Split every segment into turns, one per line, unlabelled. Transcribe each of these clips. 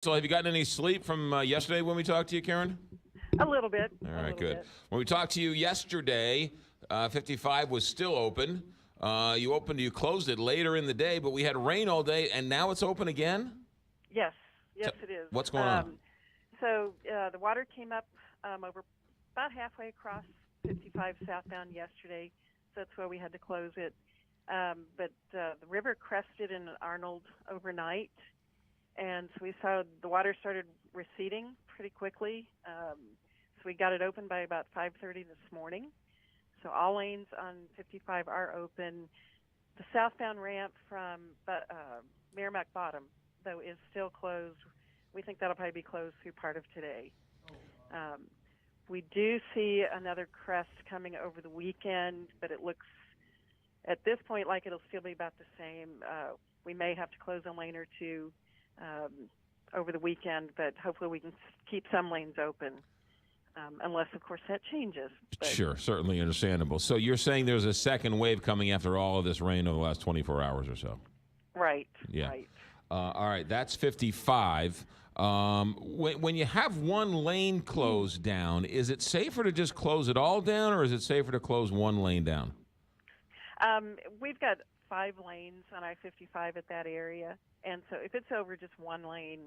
So have you gotten any sleep from yesterday when we talked to you, Karen?
A little bit.
All right, good.
Bit.
When we talked to you yesterday, 55 was still open. You closed it later in the day, but we had rain all day, and now it's open again?
Yes, it is.
What's going on?
So the water came up over about halfway across 55 southbound yesterday, so that's why we had to close it. But the river crested in Arnold overnight, and so we saw the water started receding pretty quickly. So we got it open by about 5:30 this morning. So all lanes on 55 are open. The southbound ramp from Merrimack Bottom, though, is still closed. We think that'll probably be closed through part of today. We do see another crest coming over the weekend, but it looks at this point like it'll still be about the same. We may have to close a lane or two over the weekend, but hopefully we can keep some lanes open, unless, of course, that changes. But
sure, certainly understandable. So you're saying there's a second wave coming after all of this rain over the last 24 hours or so?
Right.
Yeah.
Right.
All right, that's 55. When you have one lane closed down, is it safer to just close it all down, or is it safer to close one lane down?
We've got 5 lanes on I-55 at that area, and so if it's over just one lane,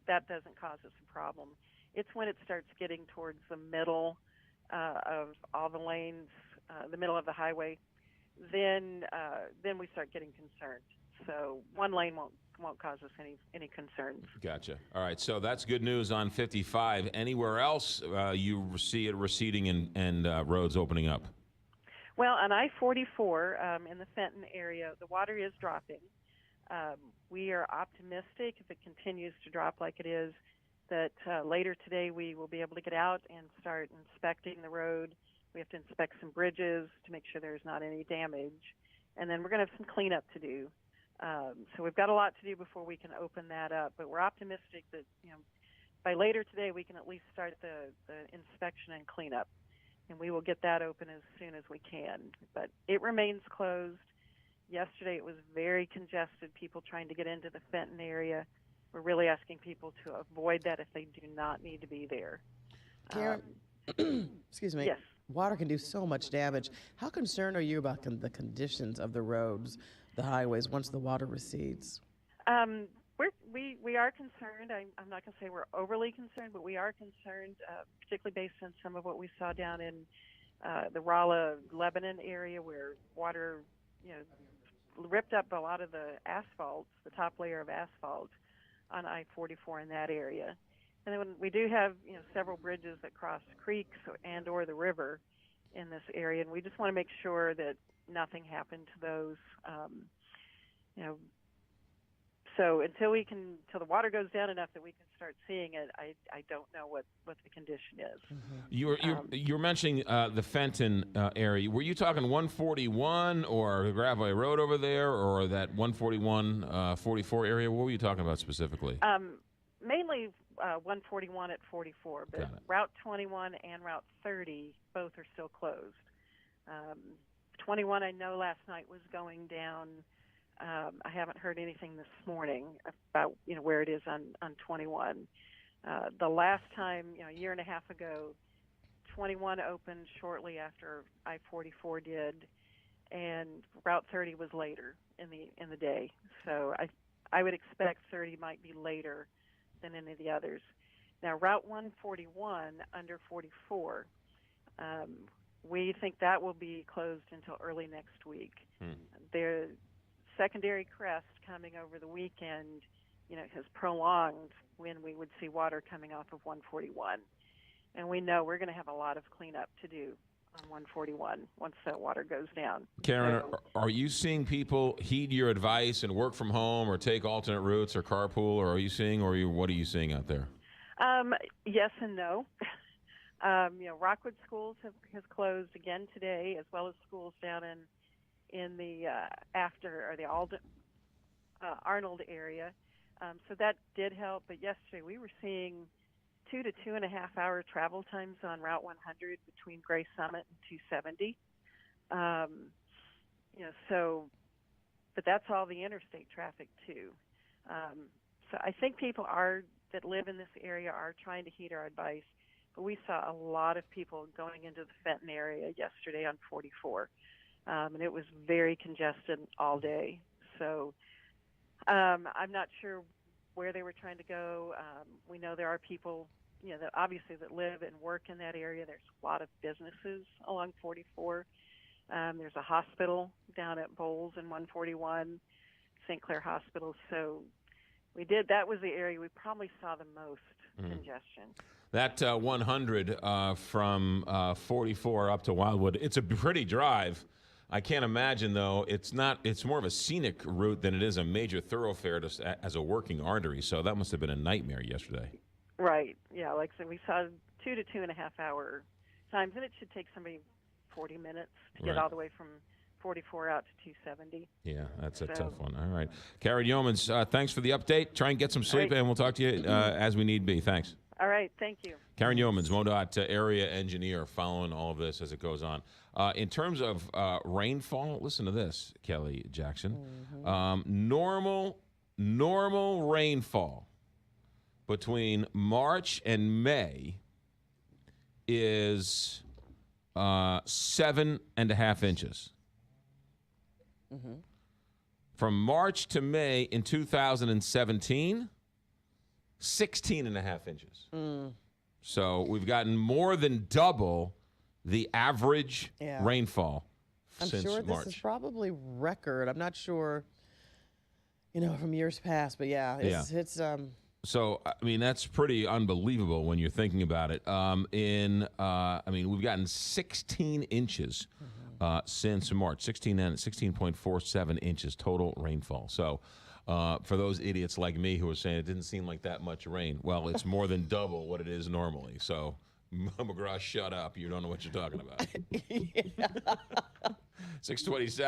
that doesn't cause us a problem. It's when it starts getting towards the middle of all the lanes, the middle of the highway, then we start getting concerned. So one lane won't cause us any concerns.
Gotcha. All right, so that's good news on 55. Anywhere else you see it receding and roads opening up?
Well, on I-44 in the Fenton area, the water is dropping. We are optimistic, if it continues to drop like it is, that later today we will be able to get out and start inspecting the road. We have to inspect some bridges to make sure there's not any damage. And then we're going to have some cleanup to do. So we've got a lot to do before we can open that up. But we're optimistic that by later today we can at least start the inspection and cleanup. And we will get that open as soon as we can. But it remains closed. Yesterday it was very congested, people trying to get into the Fenton area. We're really asking people to avoid that if they do not need to be there.
Karen, excuse me.
Yes.
Water can do so much damage. How concerned are you about the conditions of the roads, the highways, once the water recedes?
We are concerned. I'm not going to say we're overly concerned, but we are concerned, particularly based on some of what we saw down in the Rolla, Lebanon area, where water, ripped up a lot of the asphalt, the top layer of asphalt on I-44 in that area. And then we do have, several bridges that cross creeks and or the river in this area, and we just want to make sure that nothing happened to those. So until the water goes down enough that we can start seeing it, I don't know what the condition is.
Mm-hmm. You're mentioning the Fenton area. Were you talking 141 or Gravway Road over there, or that 141 44 area? What were you talking about specifically?
Mainly 141 at 44, but Route 21 and Route 30 both are still closed. 21, I know last night was going down. I haven't heard anything this morning about where it is on 21. The last time, a year and a half ago, 21 opened shortly after I-44 did, and Route 30 was later in the day. So I would expect 30 might be later than any of the others. Now, Route 141 under 44, we think that will be closed until early next week. The secondary crest coming over the weekend, has prolonged when we would see water coming off of 141. And we know we're going to have a lot of cleanup to do on 141 once that water goes down.
Karen, are you seeing people heed your advice and work from home or take alternate routes or carpool, or what are you seeing out there?
Yes and no. Rockwood Schools has closed again today, as well as schools down in the Arnold area. So that did help. But yesterday we were seeing 2 to 2.5 hour travel times on Route 100 between Gray Summit and 270. But that's all the interstate traffic too. So I think people are that live in this area are trying to heed our advice. But we saw a lot of people going into the Fenton area yesterday on 44, and it was very congested all day. So I'm not sure where they were trying to go. We know there are people, that obviously that live and work in that area. There's a lot of businesses along 44. There's a hospital down at Bowles and 141, St. Clair Hospital. So that was the area we probably saw the most congestion.
That 100 from 44 up to Wildwood, it's a pretty drive. I can't imagine, though, it's more of a scenic route than it is a major thoroughfare as a working artery. So that must have been a nightmare yesterday.
Right. Yeah, like I said, we saw 2 to 2.5 hour times, and it should take somebody 40 minutes to get all the way from 44 out to 270.
Yeah, that's a tough one. All right. Karen Yeomans, thanks for the update. Try and get some sleep, and we'll talk to you as we need be. Thanks.
All right. Thank you.
Karen Yeomans, MoDOT area engineer, following all of this as it goes on. In terms of rainfall, listen to this, Kelly Jackson. Normal rainfall between March and May is 7.5 inches. From March to May in 2017, 16.5 inches. So we've gotten more than double the average rainfall since
I'm sure
March.
this is probably record. I'm not sure, from years past, but it's
So, I mean, that's pretty unbelievable when you're thinking about it. We've gotten 16 inches since March, 16.47 inches total rainfall. So, for those idiots like me who are saying it didn't seem like that much rain, well, it's more than double what it is normally. So, McGraw, shut up. You don't know what you're talking about. 627.